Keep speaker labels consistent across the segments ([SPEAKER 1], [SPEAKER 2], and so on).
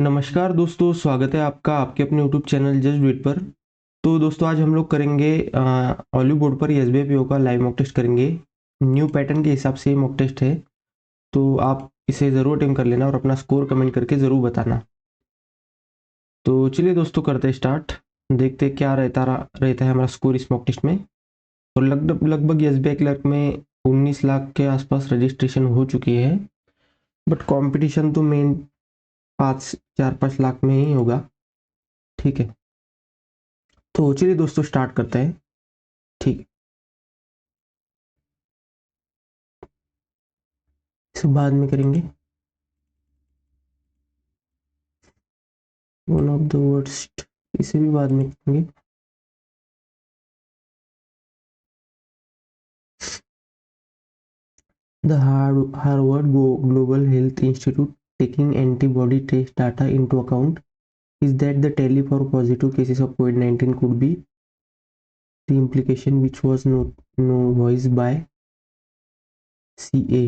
[SPEAKER 1] नमस्कार दोस्तों, स्वागत है आपका आपके अपने YouTube channel just do it पर। तो दोस्तों आज हम लोग करेंगे ऑलिव पर एसबीआई पीओ का लाइव मॉक टेस्ट करेंगे। न्यू पैटर्न के हिसाब से मॉक टेस्ट है, तो आप इसे ज़रूर अटेम्प्ट कर लेना और अपना स्कोर कमेंट करके ज़रूर बताना। तो चलिए दोस्तों करते हैं स्टार्ट। देखते हैं क्या रहता है हमारा स्कोर इस मॉक टेस्ट में। और लगभग एसबीआई क्लर्क में 19 लाख के आसपास रजिस्ट्रेशन हो चुकी है, बट कंपटीशन तो मेन 4-5 लाख में ही होगा। ठीक है, तो चलिए दोस्तों स्टार्ट करते हैं। ठीक, इसे बाद में करेंगे। वन ऑफ द वर्स्ट, इसे भी बाद में करेंगे। The Harvard global health institute taking antibody test data into account is that the tally for positive cases of COVID-19 could be the implication which was voiced by CA.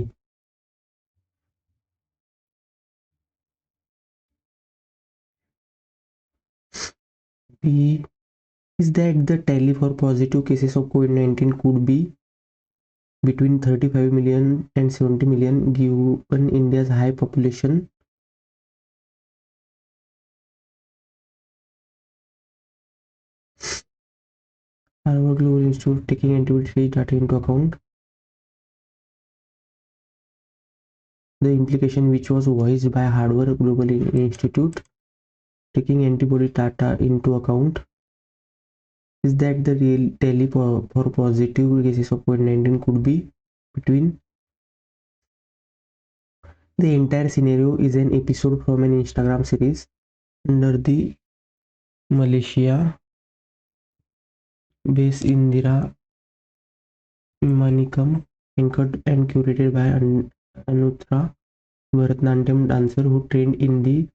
[SPEAKER 1] B is that the tally for positive cases of COVID-19 could be between 35 million and 70 million given India's high population. Harvard Global Institute taking antibody data into account. The implication which was voiced by Harvard Global Institute taking antibody data into account is that the real tally for positive cases of COVID-19 could be between. The entire scenario is an episode from an Instagram series under the Malaysia based Indira Manikam, anchored and curated by Anutra, Bharatanatyam dancer who trained in the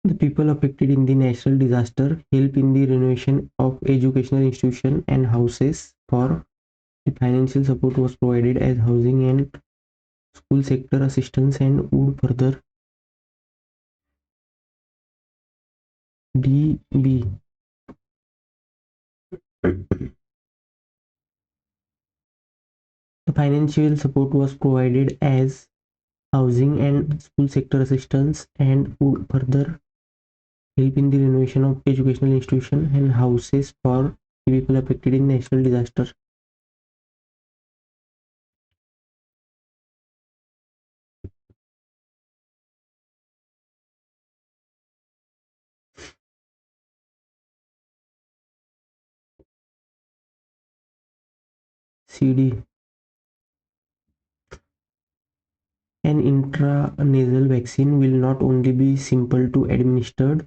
[SPEAKER 1] the people affected in the natural disaster help in the renovation of educational institutions and houses. For the financial support was provided as housing and school sector assistance and would further. DB. The financial support was provided as housing and school sector assistance and would further help in the renovation of educational institutions and houses for the people affected in natural disaster. CD. An intranasal vaccine will not only be simple to administer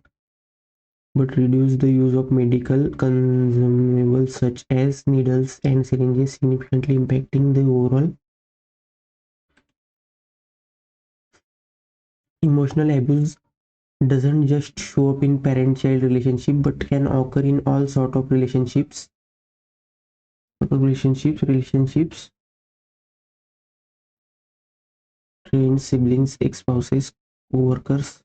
[SPEAKER 1] but reduce the use of medical consumables such as needles and syringes, significantly impacting the overall. Emotional abuse doesn't just show up in parent-child relationship but can occur in all sort of relationships, friends, siblings, ex-spouses, co-workers.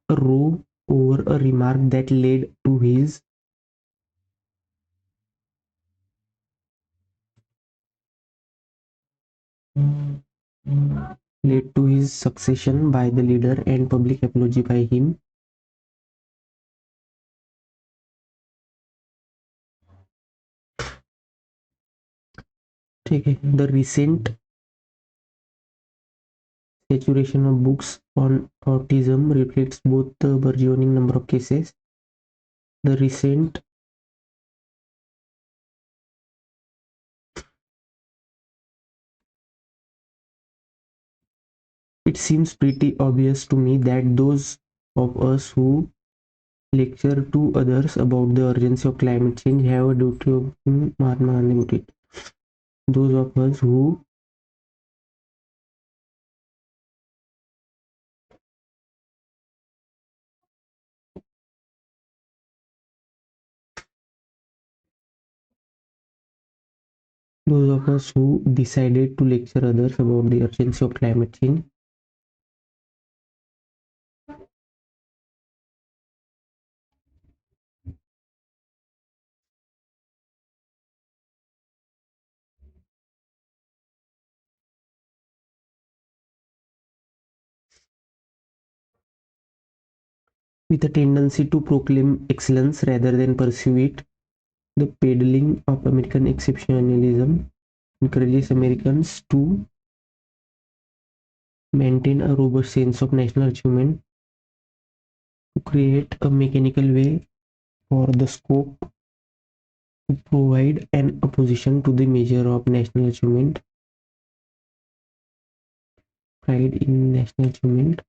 [SPEAKER 1] A row over a remark that led to his succession by the leader and public apology by him. ठीक है. The recent saturation of books on autism reflects both the burgeoning number of cases. The recent It seems pretty obvious to me that those of us who lecture to others about the urgency of climate change have a duty of it. Those of us who decided to lecture others about the urgency of climate change with a tendency to proclaim excellence rather than pursue it. The peddling of American exceptionalism encourages Americans to maintain a robust sense of national achievement, to create a mechanical way for the scope to provide an opposition to the measure of national achievement, pride in national achievement.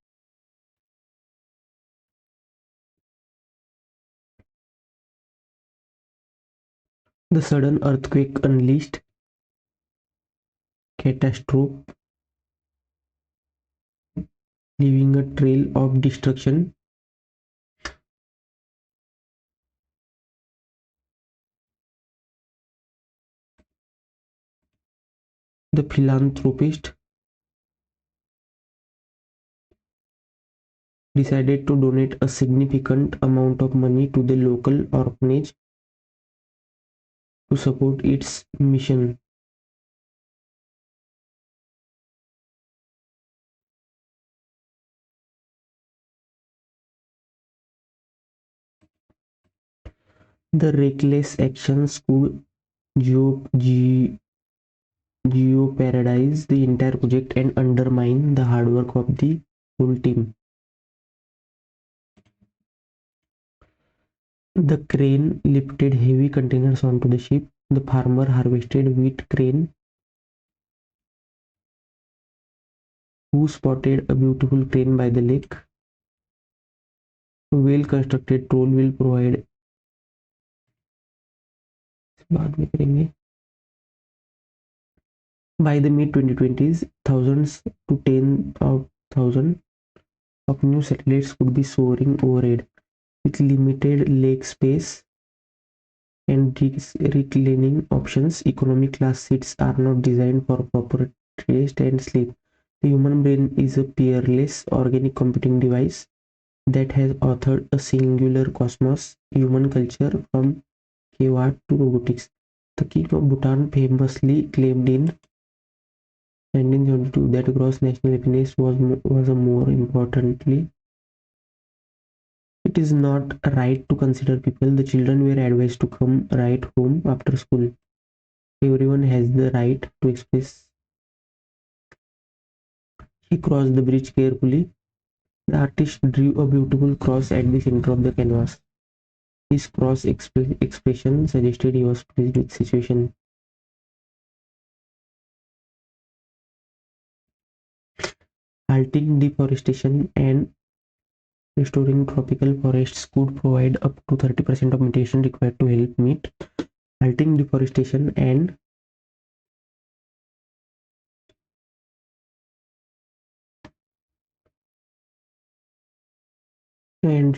[SPEAKER 1] The sudden earthquake unleashed catastrophe, leaving a trail of destruction. The philanthropist decided to donate a significant amount of money to the local orphanage to support its mission. The reckless actions could jeopardize the entire project and undermine the hard work of the whole team. The crane lifted heavy containers onto the ship. The farmer harvested wheat crane who spotted a beautiful crane by the lake. A well-constructed toll will provide बाद में करेंगे. By the mid-2020s, thousands to tens of thousands of new satellites could be soaring overhead. With limited leg space and reclining options, economy class seats are not designed for proper rest and sleep. The human brain is a peerless organic computing device that has authored a singular cosmos, human culture from cave to robotics. The king of Bhutan famously claimed in 1972 that gross national happiness was a more importantly. It is not right to consider people. The children were advised to come right home after school. Everyone has the right to express. He crossed the bridge carefully. The artist drew a beautiful cross at the center of the canvas. His cross expression suggested he was pleased with the situation. Halting deforestation and restoring tropical forests could provide up to 30% of mitigation required to help meet halting deforestation and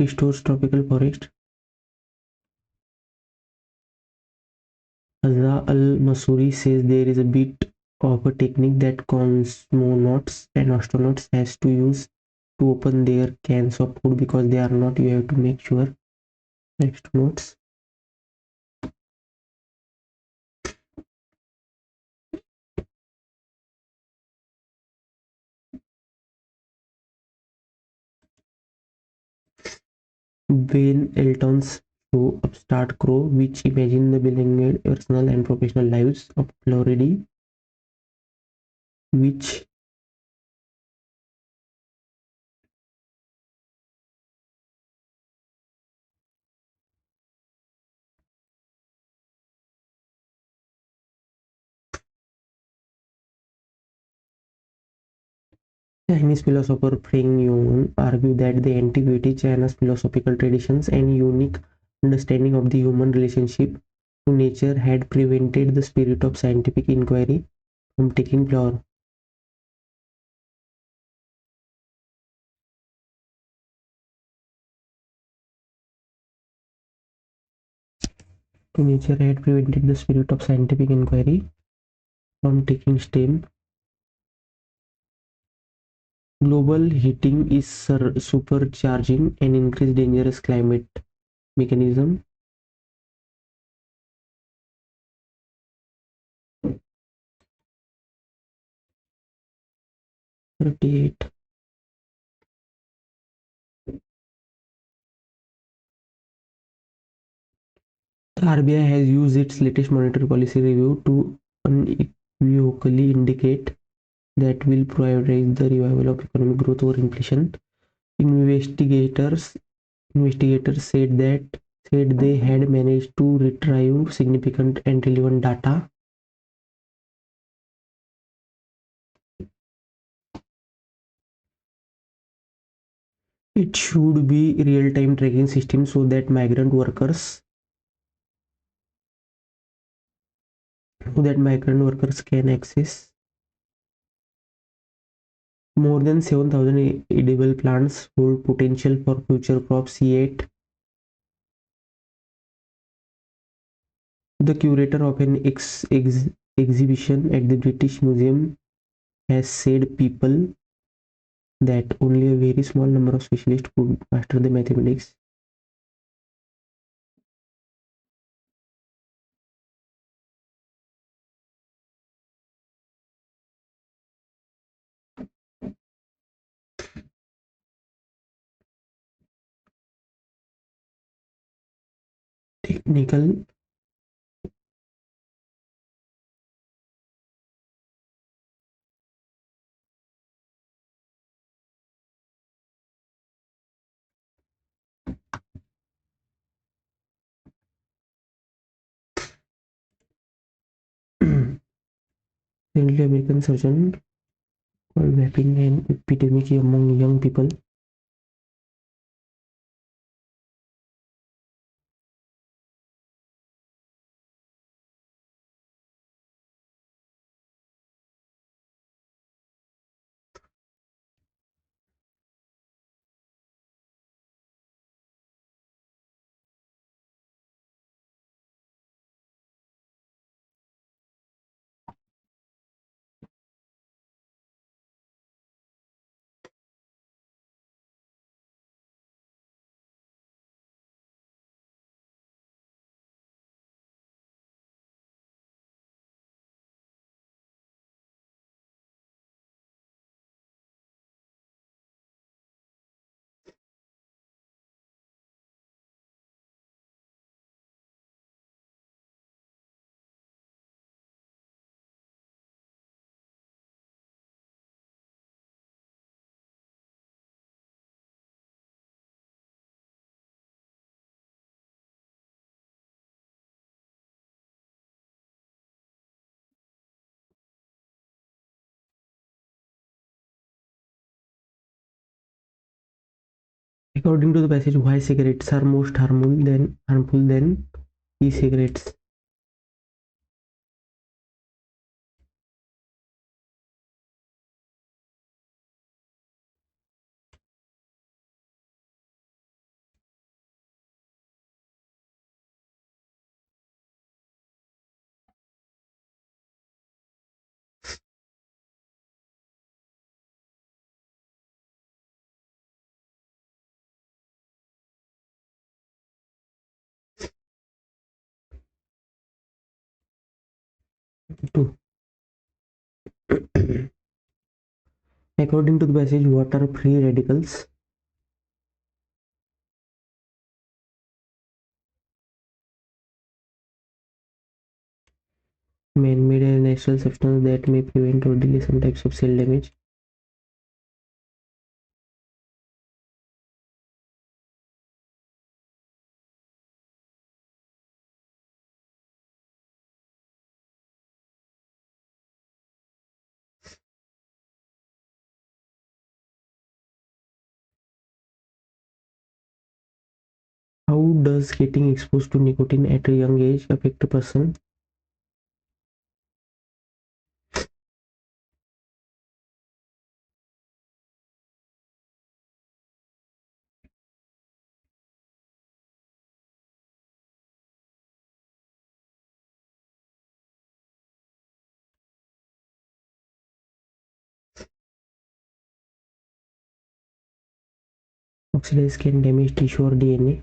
[SPEAKER 1] restores tropical forest. Azza al-Masuri says there is a bit of a technique that cosmonauts and astronauts has to use to open their cans of food because they are not. You have to make sure astronauts Wayne Elton's show Upstart Crow, which imagine the beloved personal and professional lives of Florida which Chinese philosopher Feng Yun argued that the antiquity, China's philosophical traditions, and unique understanding of the human relationship to nature had prevented the spirit of scientific inquiry from taking flower. To nature had prevented the spirit of scientific inquiry from taking stem. Global heating is supercharging an increased dangerous climate mechanism. The RBI has used its latest monetary policy review to unequivocally indicate that will prioritize the revival of economic growth over inflation. Investigators said they had managed to retrieve significant and relevant data. It should be real-time tracking system so that migrant workers can access more than 7,000 edible plants hold potential for future crops, yet the curator of an exhibition at the British Museum has said people that only a very small number of specialists could master the mathematics. Technical Recently, American surgeon called mapping an epidemic among young people. According to the passage, why cigarettes are most harmful than e-cigarettes. Two. According to the passage, what are free radicals? Man-made and natural substance that may prevent or delay some types of cell damage. How does getting exposed to nicotine at a young age affect a person? Oxidase can damage tissue or DNA.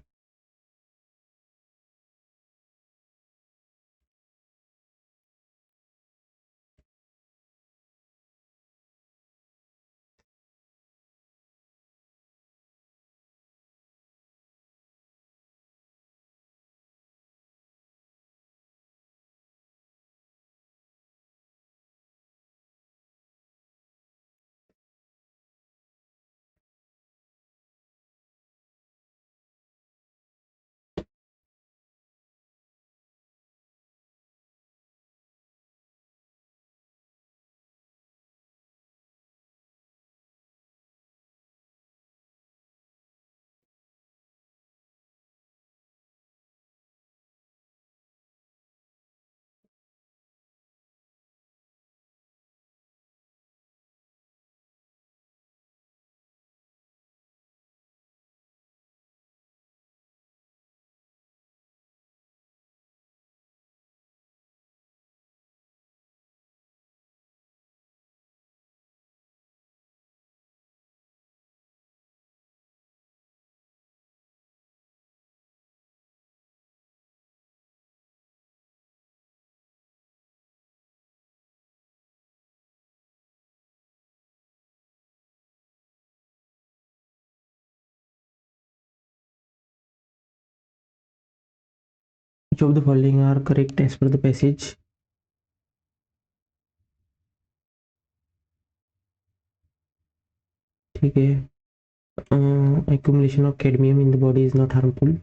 [SPEAKER 1] Which of the following are correct as per the passage? ठीक है. Accumulation of cadmium in the body is not harmful.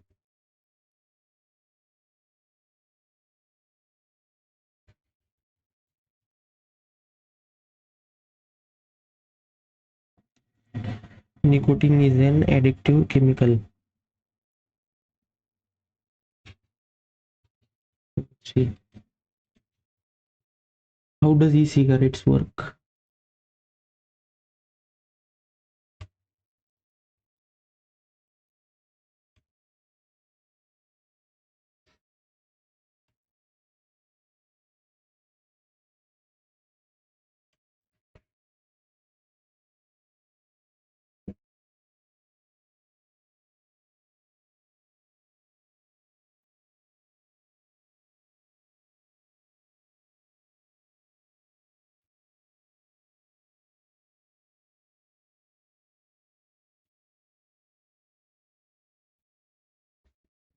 [SPEAKER 1] Nicotine is an addictive chemical. See. How does e-cigarettes work?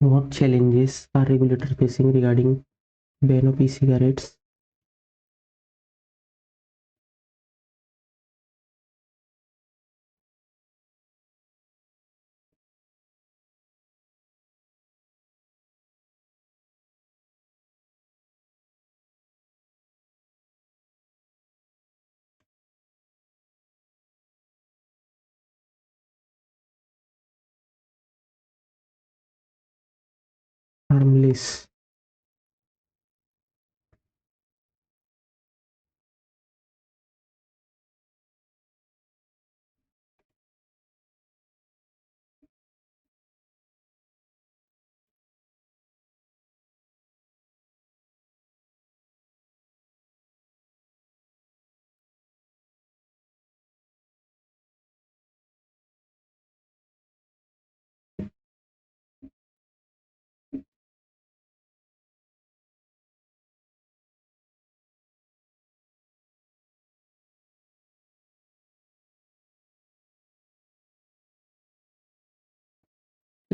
[SPEAKER 1] What challenges are regulators facing regarding ban of e-cigarettes? Harmless.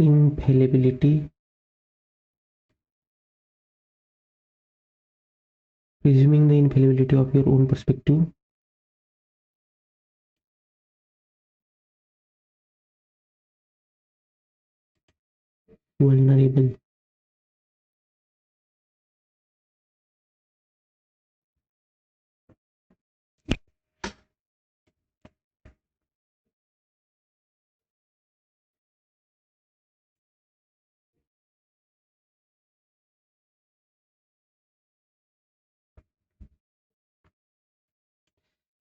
[SPEAKER 1] Infallibility. presuming the infallibility of your own perspective, vulnerable,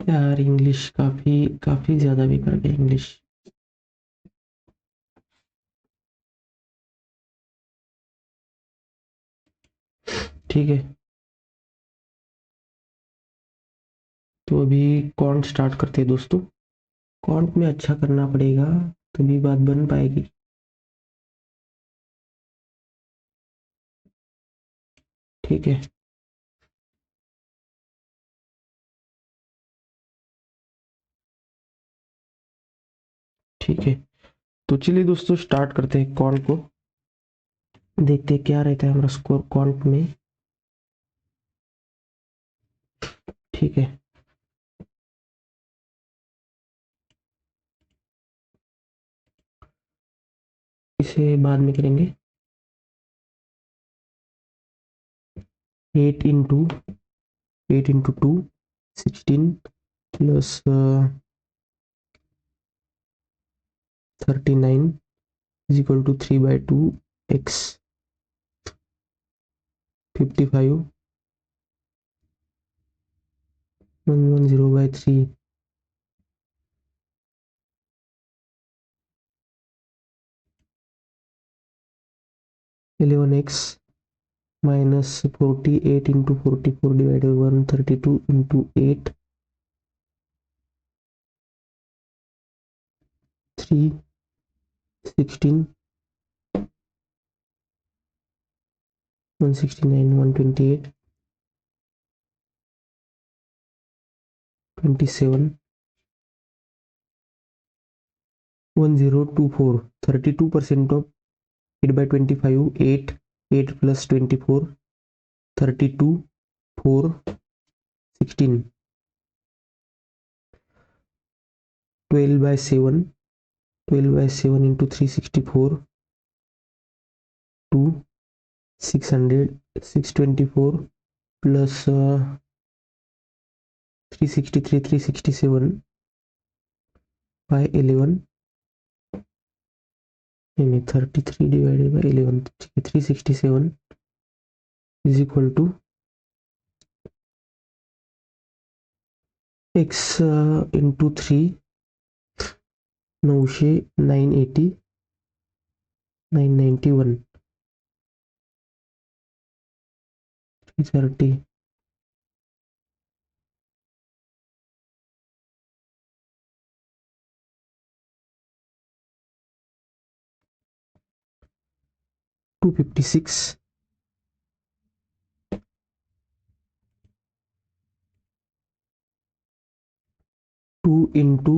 [SPEAKER 1] यार English काफी काफी ज्यादा बेकार है English. ठीक है, तो अभी कॉन्ट स्टार्ट करते हैं दोस्तों। कॉन्ट में अच्छा करना पड़ेगा तभी बात बन पाएगी। ठीक है, ठीक है, तो चलिए दोस्तों स्टार्ट करते हैं कॉन्ट को। देखते हैं क्या रहता है हमारा स्कोर कॉन्ट में। ठीक है, इसे बाद में करेंगे। 8 into 2 plus 39 is equal to 3/2 x 55 110/3 11x minus 48 into 44 divided 132 into 8 316 169 128 27 1024 32% of 8/25 8 plus 24 32 4 16 12/7 12/7 into 364 2 600 624 plus 363 367 by 11 नहीं 33 डिवाइडेड बाई 11 ठीक है 367 is equal to x into 3 900 980 991 330 256 2 into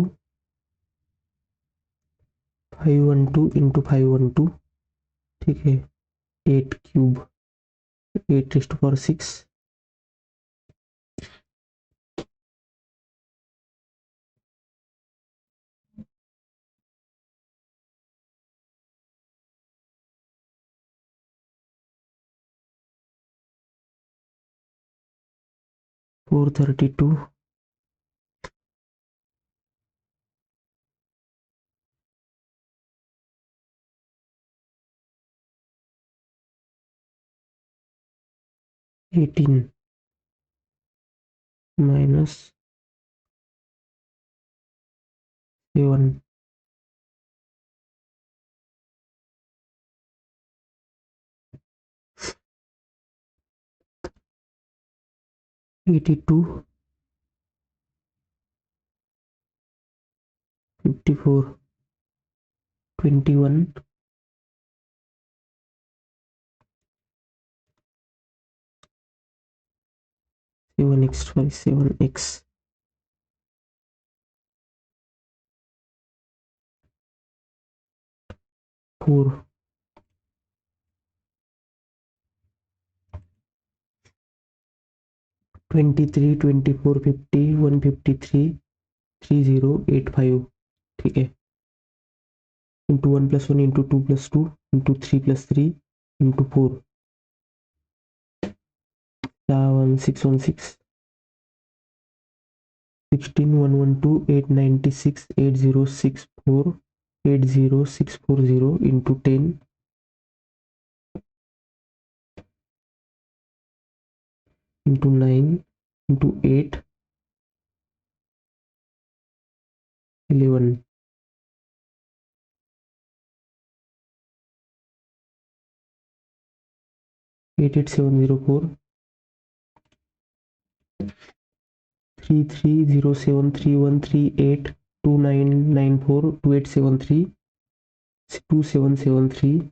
[SPEAKER 1] 512 into 512 ठीक है 8 क्यूब 8⁻6 432 18 माइनस 7 82 54 21 7x 7x 4 . 23, 24, 50, 153, 3085, ठीक है, into 1+1 into 2+2 into 3+3 into 4, 1616, 16112, 896, 8064, 80640 into 10 into 9 into 8 11, 88704, 330731382994, 2873, 2773,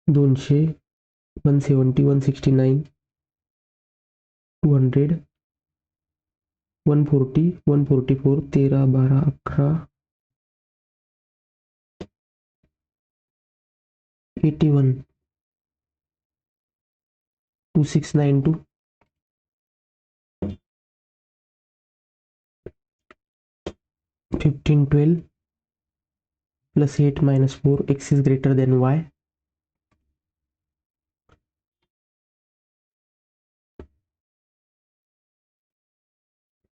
[SPEAKER 1] 200, 170, 169, 200, 140, 144, 13, 12, 11, 81, 2692, 1512 plus 8 minus 4, x is greater than y,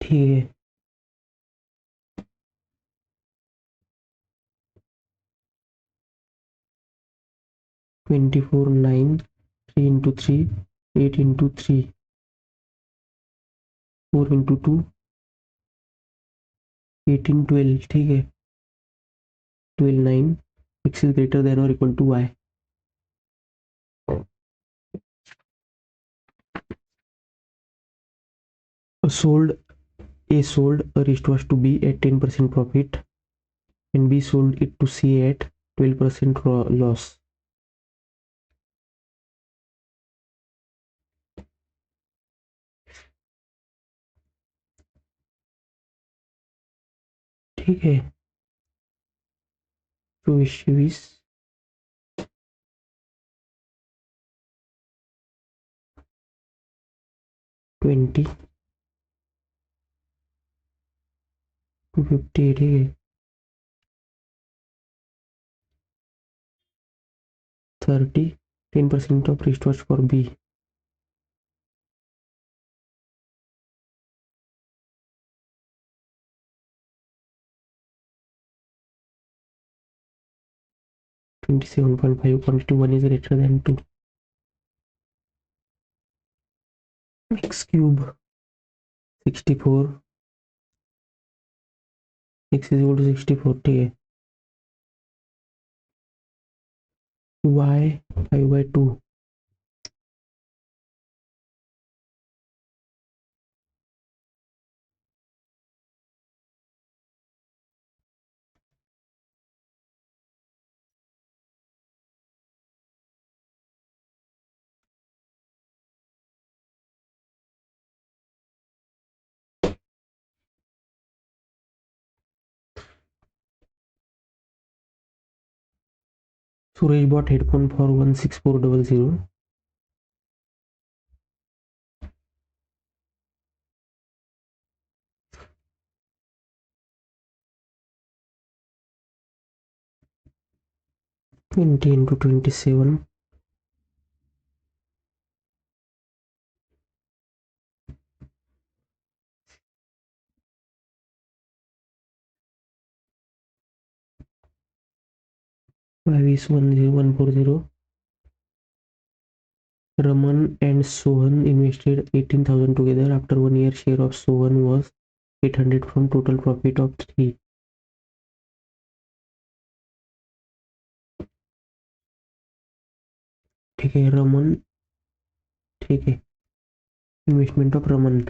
[SPEAKER 1] ठीक है, 24 9, 3 into 3, 8 into 3, 4 into 2, 18 12, ठीक है, 12 9, x is greater than or equal to y. Sold A sold a wristwatch to B at 10% profit and B sold it to C at 12% loss. ठीक है, 24, 20, 250, ठीक है, 30, 10% of wristwatch for B. $27.5, quantity 1 is greater than 2. X cube 64, x is equal to 64, ठीक है, y 5/2, Suresh bought headphone for 16400, 20 into 27, 5 is 10140. Raman and Sohan invested 18,000 together. After 1 year, share of Sohan was 800 from total profit of 3. ठीक है, रमन, ठीक है, investment of Raman,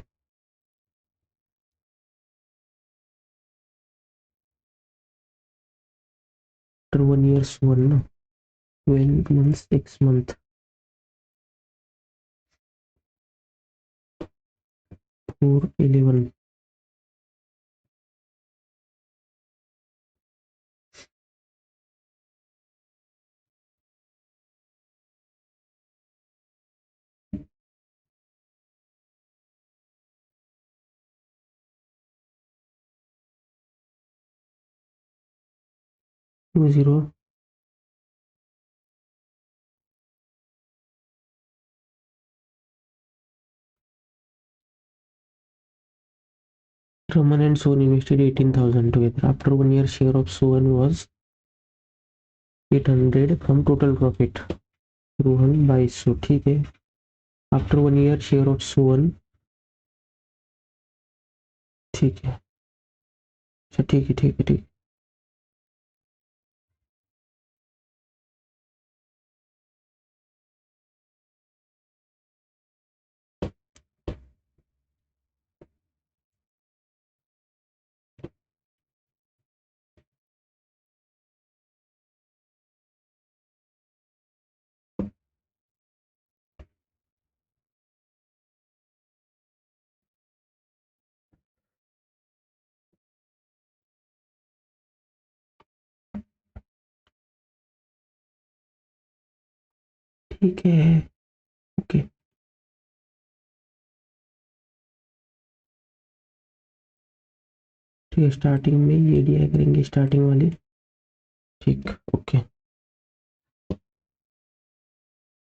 [SPEAKER 1] after 1 year Sohan, no? 12 months, X month, 4 11, 20 Raman and Sohan invested 18,000 together. After 1 year, share of Sohan was 800 from total profit. Rohan 2200, ठीक है. After 1 year share of Sohan, ठीक है. अच्छा ठीक है ठीक है ठीक. ठीक है ओके. ठीक है, स्टार्टिंग में ये दिया करेंगे स्टार्टिंग वाली. ठीक okay.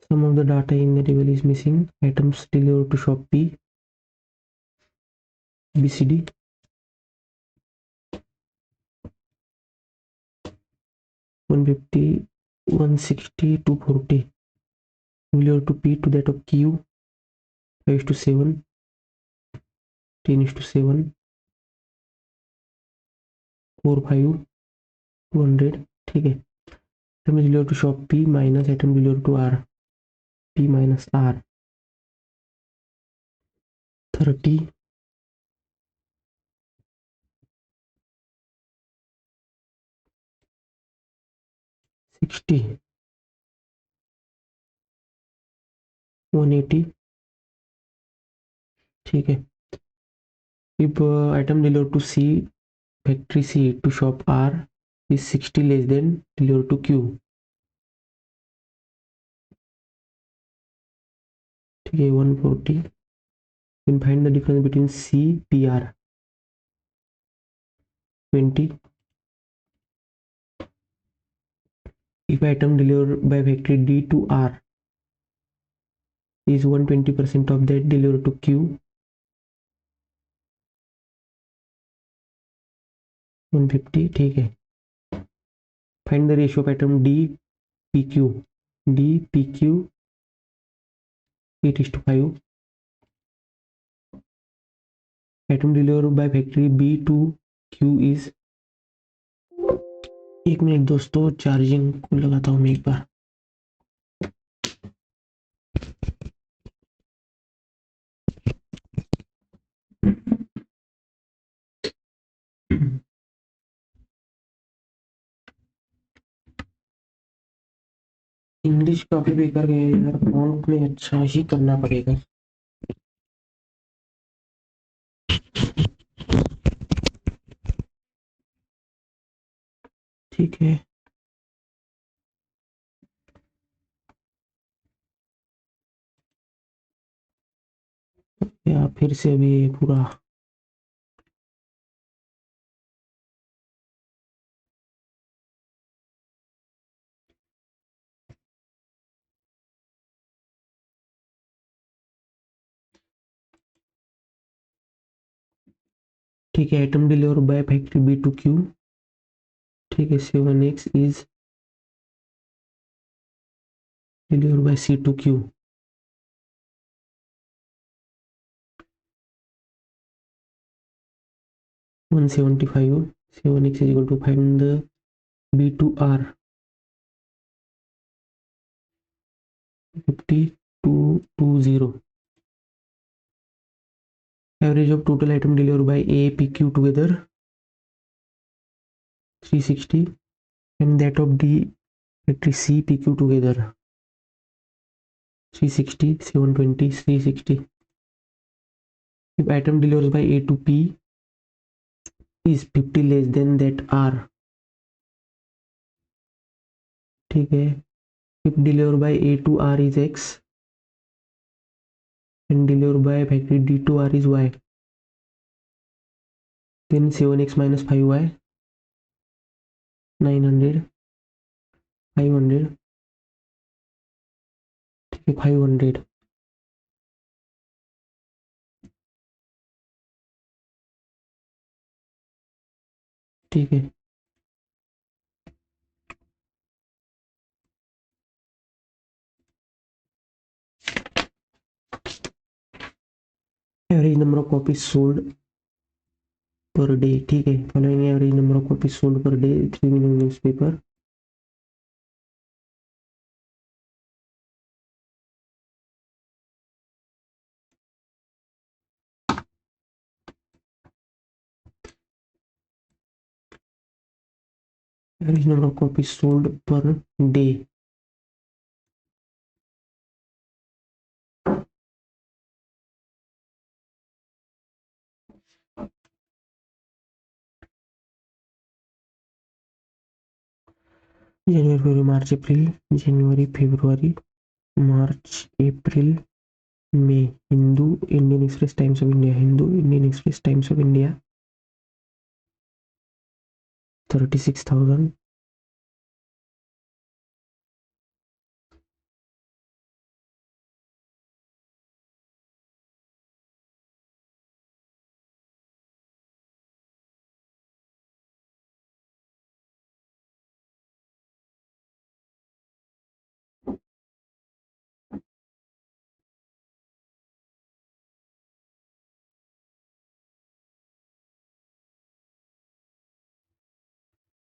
[SPEAKER 1] Some of the data in the table is missing. Items delivered to shop P, BCD. 150, 160, 240. Delivered to P to that of Q, 5:7, 10:7, 45, 200. ठीक है. Item delivered to shop P minus item delivered to R, P minus R, 30, 60, 180. ठीक है. If item delivered to C, factory C to shop R is 60 less than delivered to Q. ठीक है. 140. Then find the difference between C PR, 20. If item delivered by factory D to R is 120% of that delivered to Q, 150. ठीक है. Find the ratio of item D PQ, D PQ 8:5. Item delivered by factory B to Q is, एक minute दोस्तों, charging को लगाता हूँ मैं एक बार. English काफी बेकार गए यार, फॉन्ट में अच्छा ही करना पड़ेगा. ठीक है. या फिर से अभी पूरा ठीक है. Item deliver by factory B to Q. ठीक है. 7x is deliver by C to Q. One 75. 7x is equal to find the B to R, 5220. Average of total item delivered by A PQ together 360, and that of D factory C PQ together 360, 720, 360. If item delivered by A to P is 50 less than that R. ठीक है. If delivered by A to R is X and delivered by factory D to R is Y, then 7x minus 5y 900. 500, ठीक है 500, ठीक है। Average number of copies sold per day, ठीक है। Following average number of copies sold per day 3 million newspaper. Average number of copies sold per day, जनवरी फरवरी मार्च अप्रैल, जनवरी फरवरी मार्च अप्रैल में। Hindu, Indian Express, Times of India, Hindu, Indian Express, Times of India 36,000,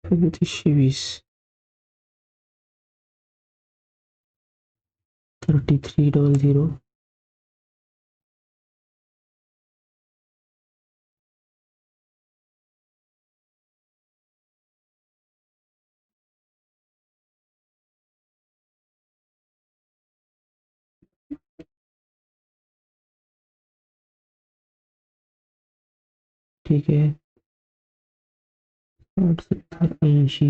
[SPEAKER 1] फरवरी 26, 3300, ठीक है। 80,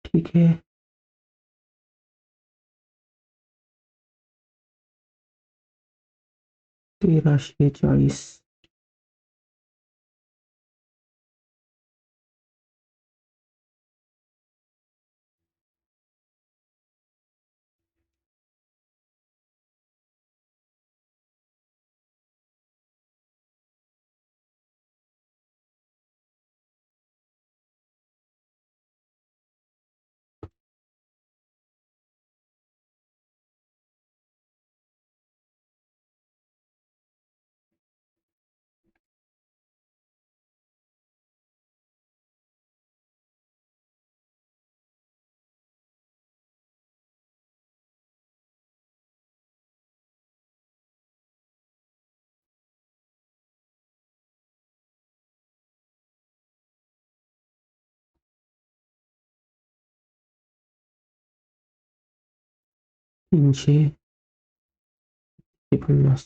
[SPEAKER 1] ठीक है। 1340, तीनशे 50,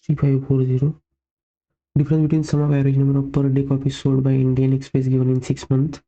[SPEAKER 1] C540. Difference between sum of average number of per day copies sold by Indian Express given in 6 months.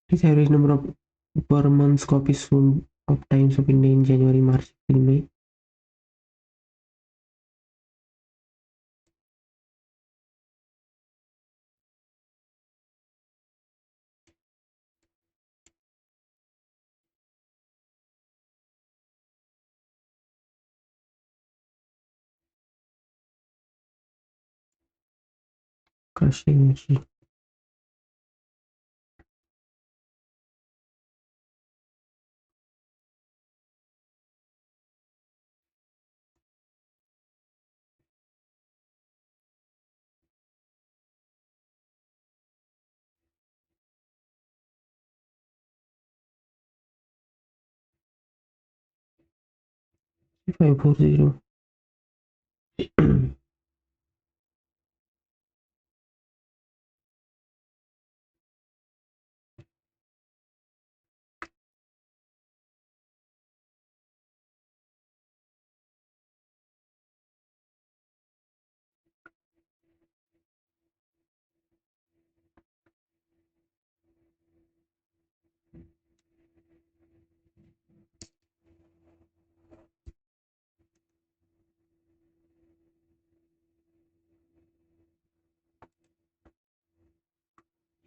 [SPEAKER 1] Is average number of per month copies sold of Times of India in January, March, April, May. Kashi, 540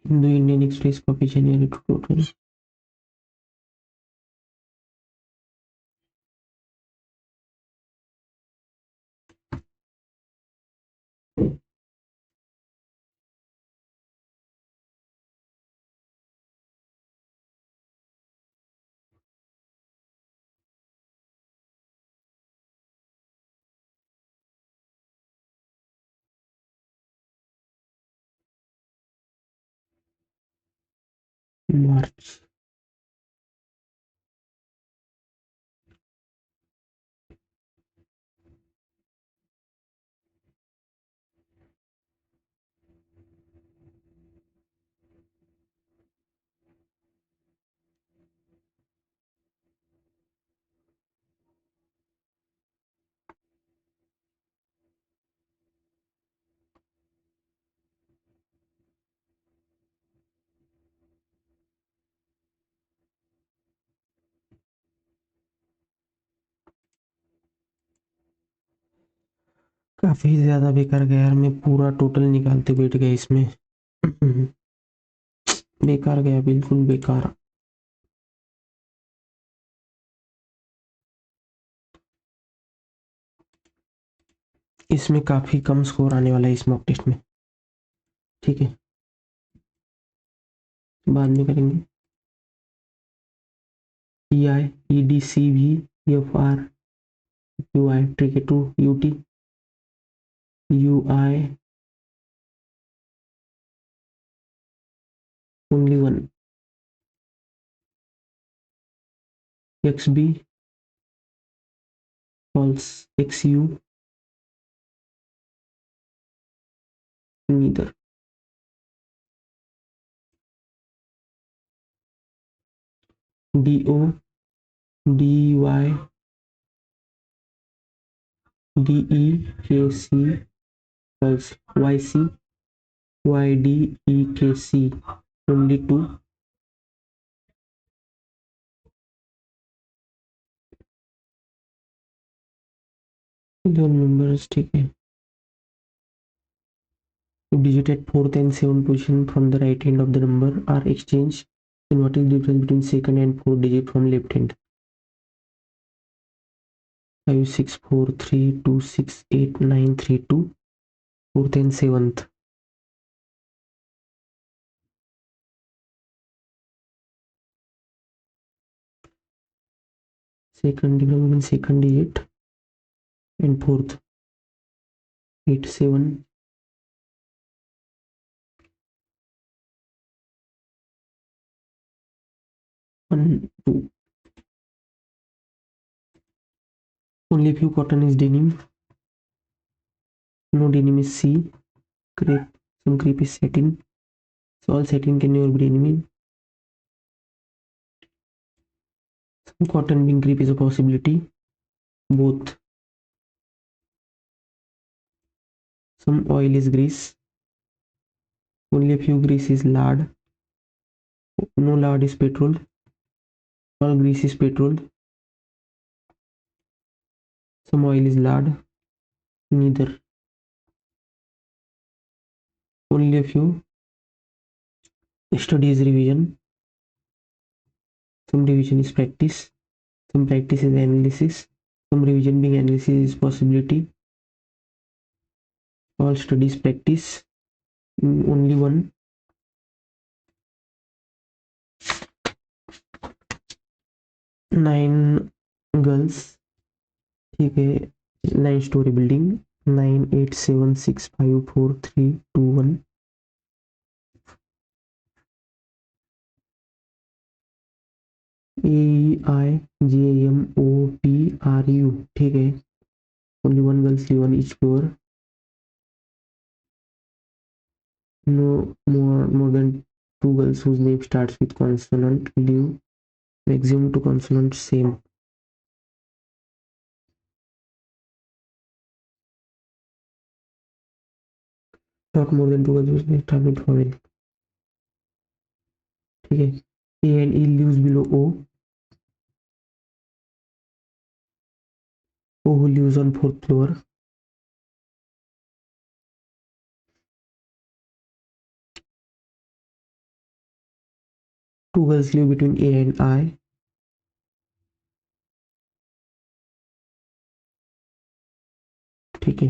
[SPEAKER 1] Hindu Indian Express copy जनवरी to total मार्च। काफी ज्यादा बेकार गया यार, मैं पूरा total निकालते बैठ गया इसमें। बेकार गया, बिल्कुल बेकार। इसमें काफी कम स्कोर आने वाला है इस मॉक टेस्ट में, ठीक है, बाद में करेंगे। EI EDCV FR UI ठीक है, 2 UT UI only 1 XB false XU neither DO DY DEKC false YC YDEKC only 2 members ठीक है। Digit at 4th and 7th position from the right hand of the number are exchanged, then what is the difference between second and fourth digit from left hand? 5 6 4 3 2 6 8 9 3 2 4th and 7th second digit and fourth 8 7 1 2. Only few cotton is denim, no denim is C. Crepe, some crepe is satin, so all satin can never be denim. Some cotton being crepe is a possibility, both. Some oil is grease, only a few grease is lard, no lard is petrol, all grease is petrol. Some oil is lard, neither. Only a few. Study is revision, some revision is practice, some practice is analysis, some revision being analysis is possibility. All studies practice, only one. 9 girls ठीक है, 9 story building 9 8 7 6 5 4 3 2 1. AIJMOPRU, ठीक है। Only one girls live on each floor, no more than two girls whose name starts with consonant live, maximum to consonant same, not more than two girls whose name start with vowel, ठीक है। A and E lives below O, O who lives on fourth floor, two girls live between A and I, ठीक है।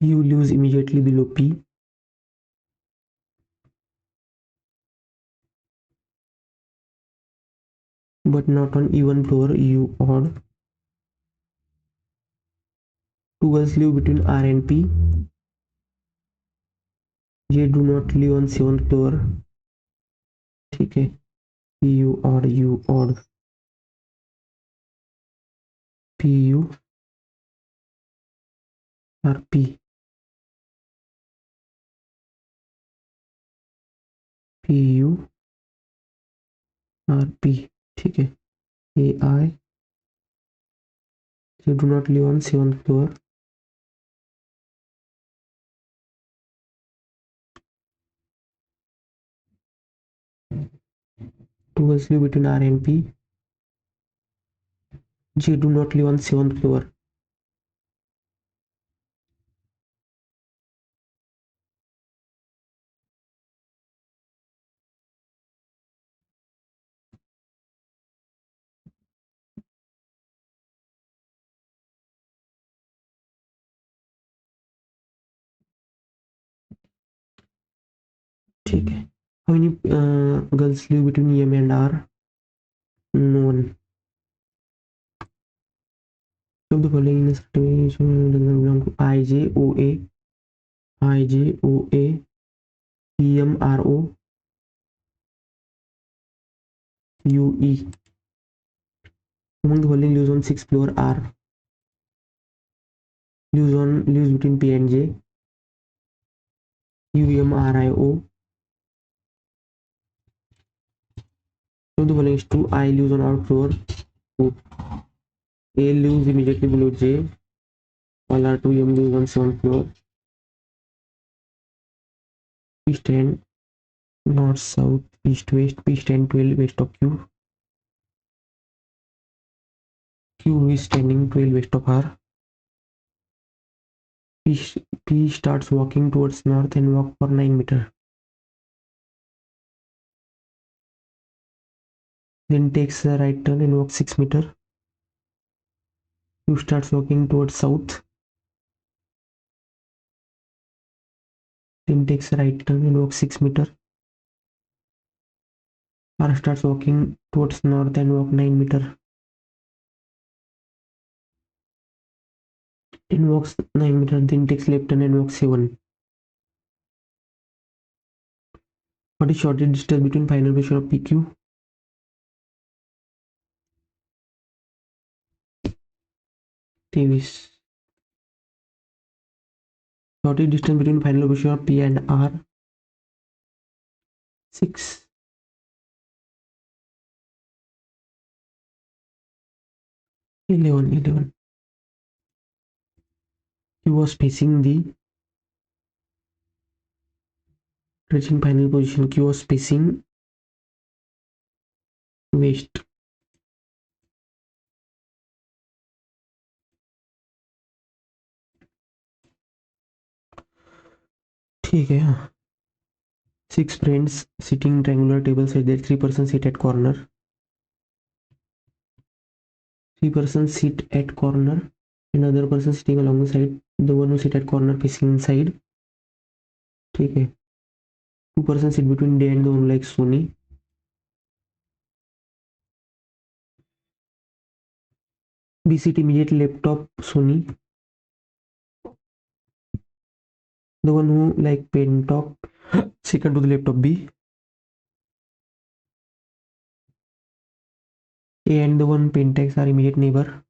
[SPEAKER 1] U lives immediately below P, but not on even floor. U odd, two girls live between R and P, J do not live on seventh floor, ठीक है। U odd, U odd, PU RP, PU RP, ठीक है। AI, they do not live on seventh floor, two girls live between R and P, J do not live on seventh floor, ठीक है। How many girls live between M and R? No one. Of the following is does not belong to IJOA, IJOA, PMRO, UE. Among the following lives on sixth floor R, lives between P and J, UMRIO. Of the following is true. I lives on out floor. A lives immediately below J. All are two. M lives on seventh floor. East and north, south, east, west. P stand 12 west of Q. Q is standing 12 west of R. P starts walking towards north and walk for 9 meters. Then takes a right turn and walks 6 meters. Q starts walking towards south. Then takes a right turn and walks 6 meters. R starts walking towards north and walk 9 meters. Then walks 9 meters. Then takes left turn and walks 7. What is shortest distance between final position of PQ? Shortest distance between final position of P and R? 6. 11. He was facing the reaching final position. Q was facing west. ठीक है। 6 friends sitting triangular table said that 3 persons sit at corner. 3 persons sit at corner. Another person sitting along the side. The one who sit at corner facing inside. ठीक है। 2 persons sit between day and the one like Sony. visit immediate laptop Sony. The one who like pen talk second to the laptop B. A and the one Pentax are immediate neighbor.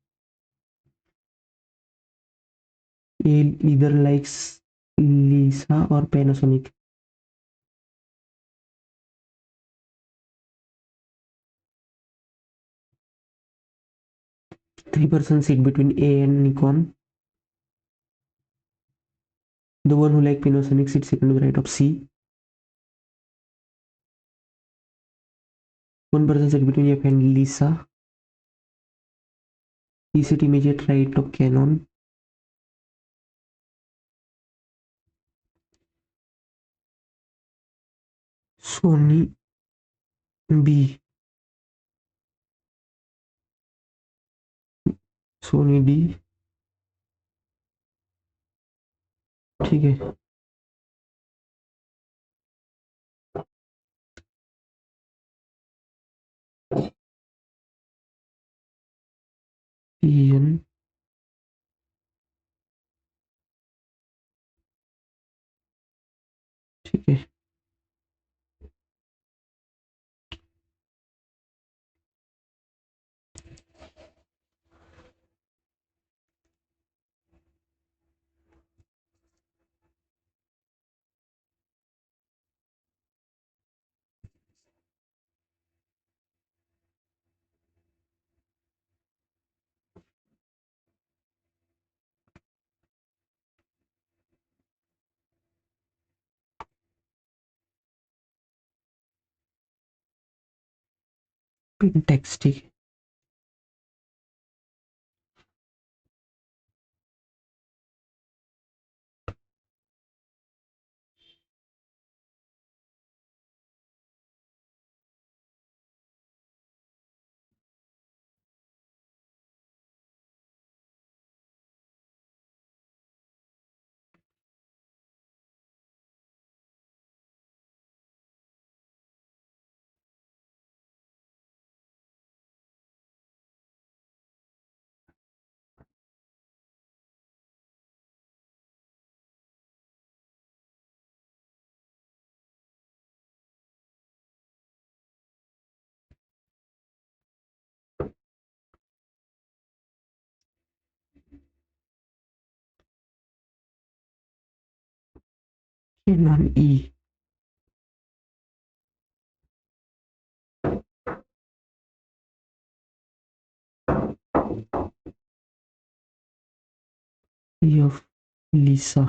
[SPEAKER 1] A either likes Lisa or Panasonic. 3% sit between A and Nikon. The one who like Panasonic sits second to the right of C. 1% sit between F and Lisa. E sit immediate right of Canon. Sony B. Sony D. ठीक है. N. ठीक है. Pentax. ठीक है. Canon E. E of Lisa.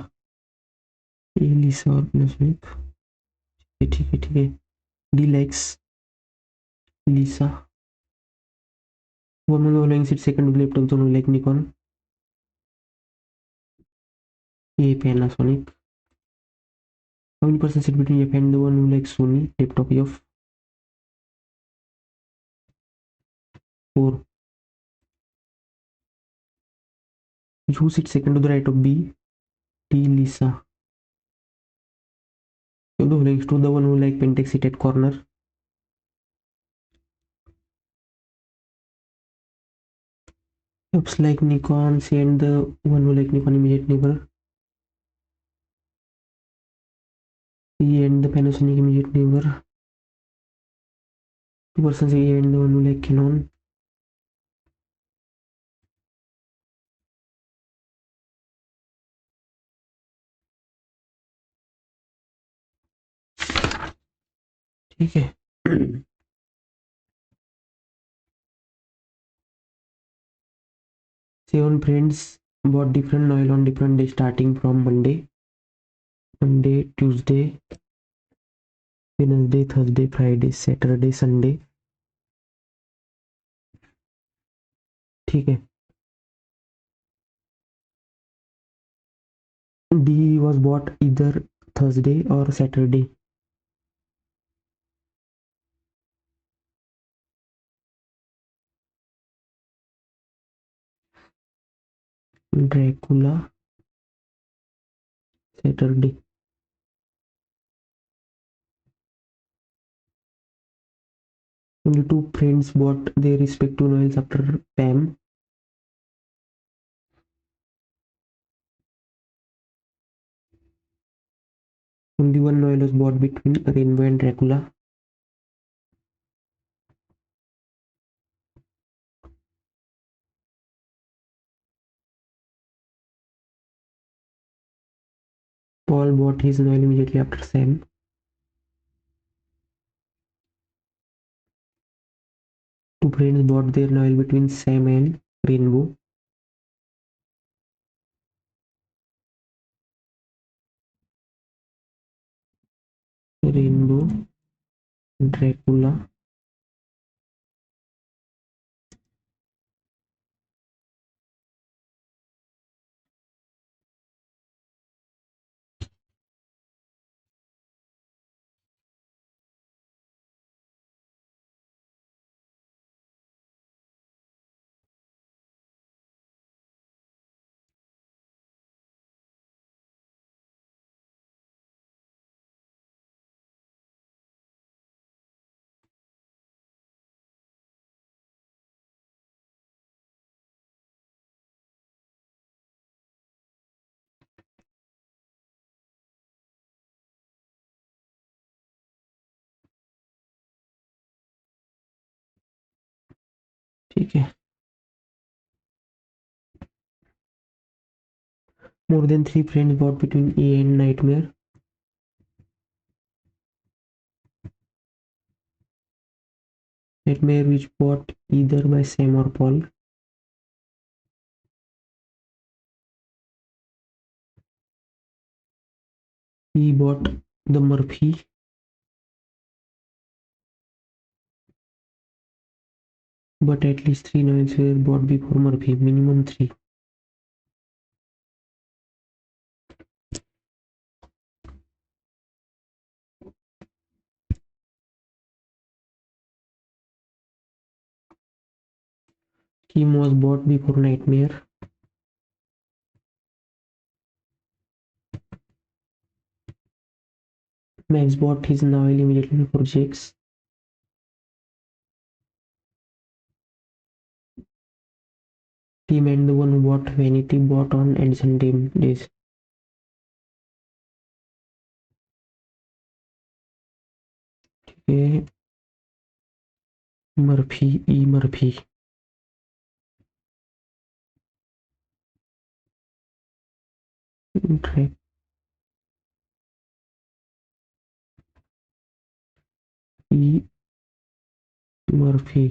[SPEAKER 1] A Lisa और Panasonic. ठीक है. ठीक है. D likes Lisa. One of the following sit second to the laptop दोनों like Nikon. A Panasonic. How many percent sit between F and the one who likes Sony laptop of 4. Who sits second to the right of B? D Lisa. So the likes to the one who like Pentax sit at corner. Apps like Nikon and the one who like Nikon immediate neighbor. E and the Panasonic immediate neighbor. 2% A and the one who like Canon. ठीक है. 7 friends bought different oil on different days starting from Monday, Tuesday, Wednesday, Thursday, Friday, Saturday, Sunday. ठीक है. D was bought either Thursday or Saturday. Dracula, Saturday. Only 2 friends bought their respective novels after Pam. Only one novel was bought between Rainbow and Dracula. Paul bought his novel immediately after Sam. Two friends bought their novel between Sam and Rainbow. Rainbow, Dracula. ठीक है. More than three friends bought between A and Nightmare. Nightmare which bought either by Sam or Paul. He bought the Murphy. But at least three novels were bought before Murphy. Minimum three. Kim was bought before Nightmare. Max bought his novel immediately before Jake's. Tim and the one who bought Vanity bought on adjacent days. Okay. Murphy, E. Murphy. Drake. E. Murphy.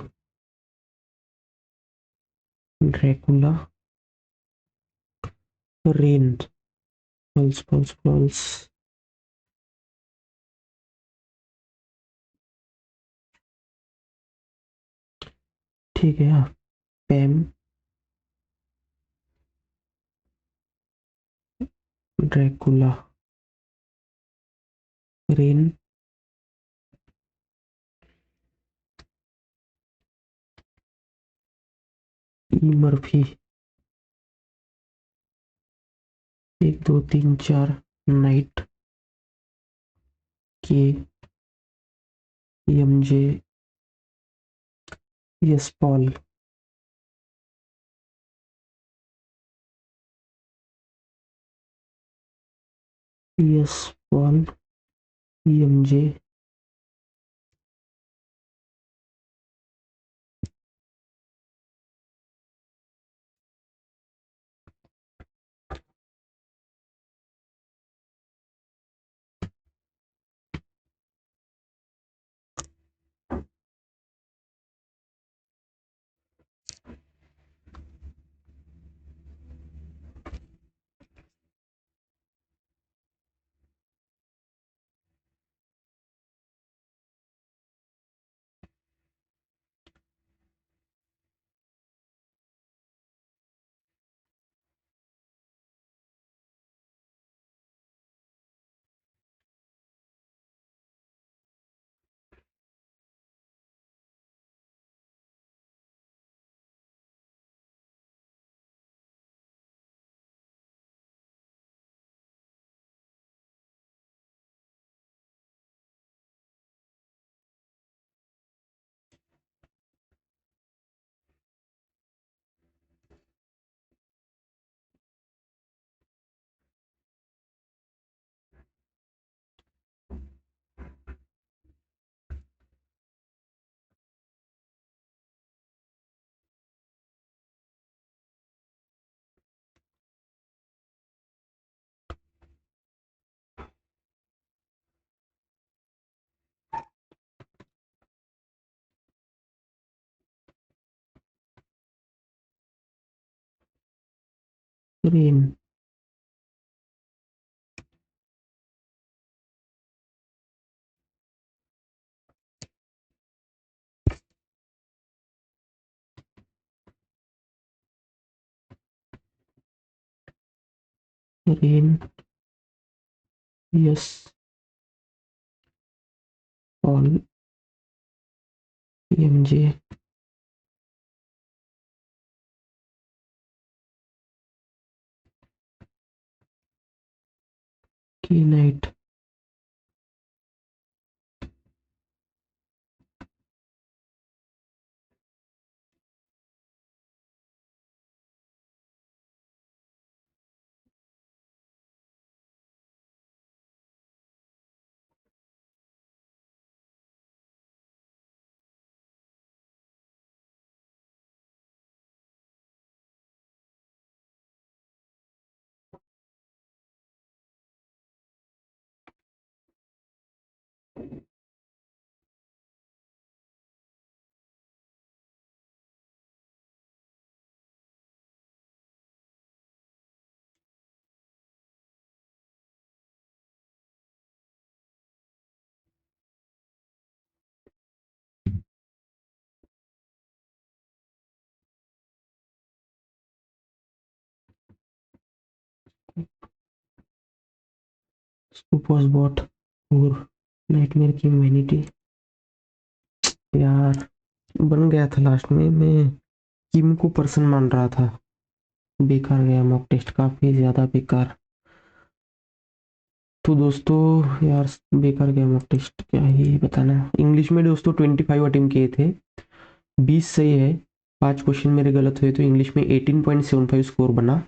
[SPEAKER 1] Dracula. Rain. False. ठीक है. हाँ. पैम. Dracula. Rain. ई. Murphy. 1 2 3 4 night. के. MJ. Yes Paul. Yes Paul. MJ. Rain, rain, yes, all, MJ, की night, स्कूपॉस bot और nightmare की humanity. यार बन गया था लास्ट में, मैं किम को पर्सन मान रहा था। बेकार गया मॉक टेस्ट, काफी ज्यादा बेकार। तो दोस्तों यार बेकार गया मॉक टेस्ट, क्या ही बताना। इंग्लिश में दोस्तों 25 अटेम्प्ट किए थे, 20 सही है, 5 क्वेश्चन मेरे गलत हुए तो इंग्लिश में 18.75 स्कोर बना।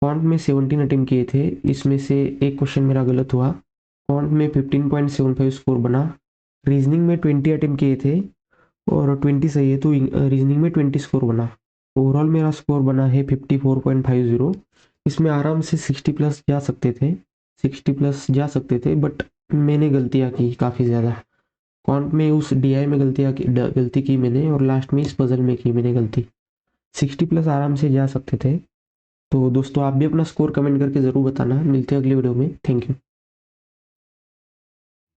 [SPEAKER 1] क्वांट में 17 अटेम्प्ट किए थे, इसमें से एक क्वेश्चन मेरा गलत हुआ, क्वांट में 15.75 स्कोर बना। रीजनिंग में 20 अटेम्प्ट किए थे और 20 सही है तो रीजनिंग में 20 स्कोर बना। ओवरऑल मेरा स्कोर बना है 54.50। इसमें आराम से 60 प्लस जा सकते थे, 60 प्लस जा सकते थे, बट मैंने गलतियाँ की काफ़ी ज़्यादा। क्वांट में उस डीआई में गलती की मैंने, और लास्ट में इस पजल में की मैंने गलती। 60 प्लस आराम से जा सकते थे। तो दोस्तों आप भी अपना स्कोर कमेंट करके ज़रूर बताना। मिलते हैं अगले वीडियो में। Thank you.